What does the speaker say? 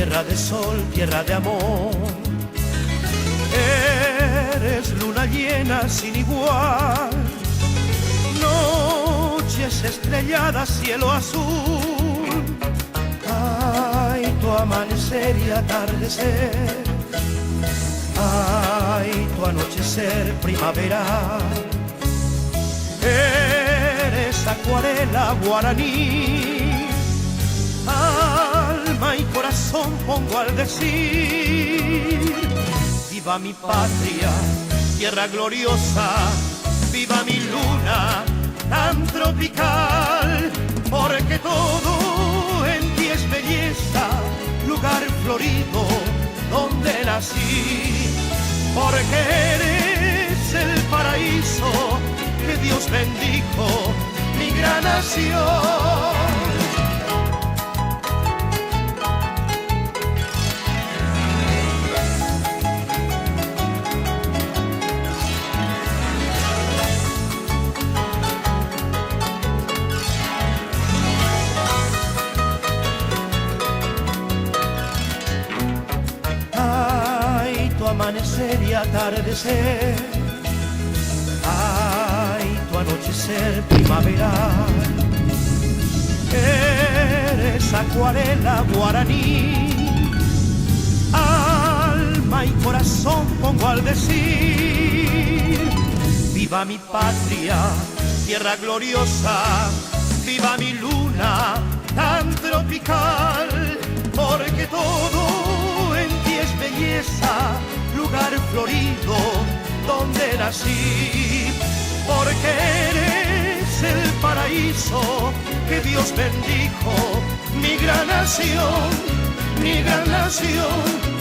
tierra de sol, tierra de amor. Eres luna llena sin igual, noches estrelladas, cielo azul. Ay, tu amanecer y atardecer, ay, tu anochecer primaveral. Eres acuarela guaraní, alma y corazón pongo al decir. Viva mi patria, tierra gloriosa, viva mi luna tan tropical, porque todo en ti es belleza, lugar florido donde nací, porque eres el paraíso que Dios bendijo, mi gran nación. Amanecer y atardecer, ay, tu anochecer primaveral. Eres acuarela guaraní, alma y corazón pongo al decir. Viva mi patria, tierra gloriosa, viva mi luna tan tropical, porque todo en ti es belleza, lugar florido donde nací, porque eres el paraíso que Dios bendijo, mi gran nación, mi gran nación.